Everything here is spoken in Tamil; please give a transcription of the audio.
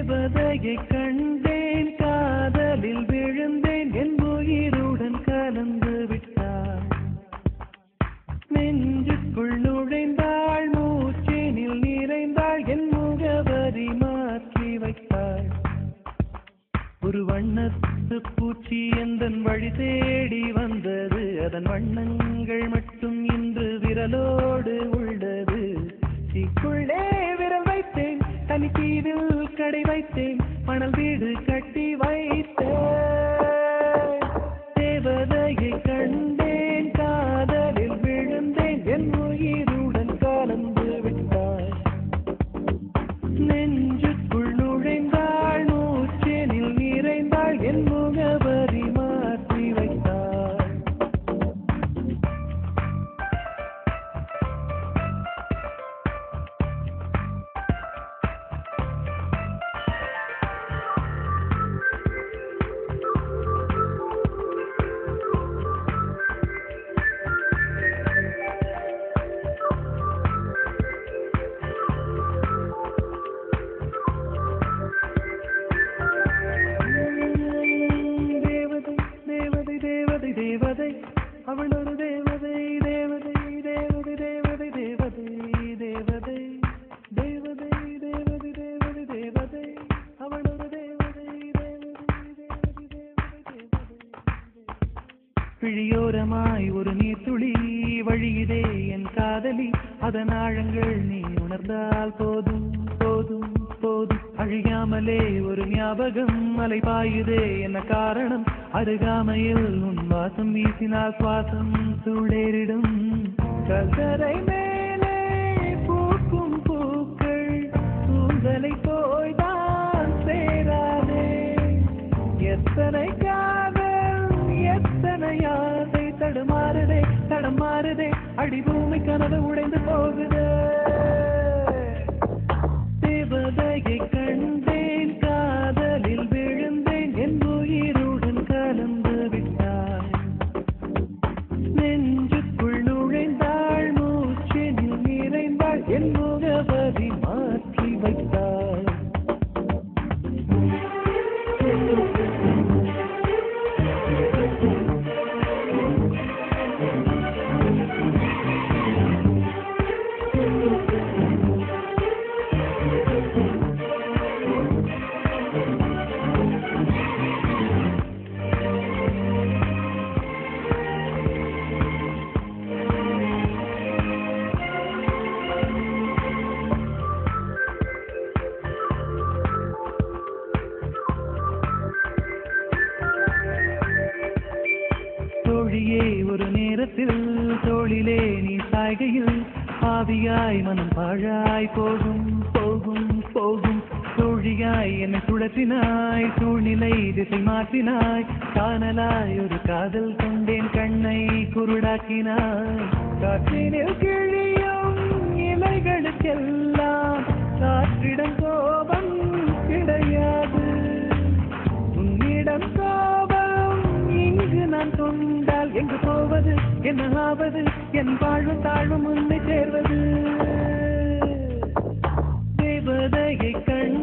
தேவதையை கண்டேன், காதலில் விழுந்தேன், என் உயிருடன் கலந்து விட்டாள். நெஞ்சுக்குள் நுழைந்தாள், மூச்சேனில் நிறைந்தாள், என் முகவரி மாற்றி வைத்தாள். ஒரு வண்ணத்து பூச்சி எந்தன் வழி தேடி வந்தது, அதன் வண்ணங்கள் மட்டும் இன்று விரலோடு உள்ளது. தீக்குள்ளே விரல் வைத்தேன், தனி தீவில் கடை வைத்தேன், மணல் வீடு கட்டி வைத்தேன். தேவதையை கண்டேன், காதலில் விழுந்தேன், என் உயிருடன் கலந்து விட்டாள். நெஞ்சுக்குள் நுழைந்தாள், மூச்சேனில் நிறைந்தாள், என் முகவரி மாற்றி வைத்தாள். தேவதை அவள் ஒரு தேவதை, தேவதை தேவதை தேவதை தேவதை தேவதை தேவதை தேவதை தேவதை தேவதை அவள் ஒரு தேவதை, தேவதை தேவதை தேவதை. பிழியோரமாய் ஒரு நீர்த்துளி வழியுதே என் காதலி, அதன் ஆழங்கள் நீ உணர்ந்தால் போதும் போதும் போதும். அழியாமலே ஒரு ஞாபகம் அலை பாயுதே, என்ன காரணம்? அருகாமையில் உன் வாசம் வீசினால் சுவாசம் சூழேறிடும். கல்தரை மேலே பூக்கும் பூக்கள் சூழ்தலை போய்தான் சேராதே. எத்தனை காதல் எத்தனை ஆசை தடுமாறுதே தடமாறுதே, அடிபூமி கனவு உடைந்து போகுதே. தேவதையை கண்டேன், காதலில் விழுந்தேன், என் உயிருடன் கலந்து விட்டாள். நெஞ்சுக்குள் நுழைந்தாள், மூச்செனில் நிறைந்தாள், என் முகவரி மாற்றி வைத்தாள். தோழியே ஒரு நேரத்தில் தோளிலே நீ சாய்கையில் பாவியாய் மனம் பாழாய் போகும் போகும் போகும். தோழியாய் என்னை சுழற்றினாய், சூழ்நிலை திசை மாற்றினாய், காணலாய் ஒரு காதல் கொண்டேன், கண்ணை குருடாக்கினாய். காற்றினில் கிழியும் இலைகளுக்கெல்லாம் காற்றிடம் கோபம் கிடையாது, உன்னிடம் கோபம் இங்கு நான் கொண்டால் எங்கு போவது, என்ன ஆவது, என் வாழ்வு தாழ்வு முன்னே சேர்வது. தேவதையை கண்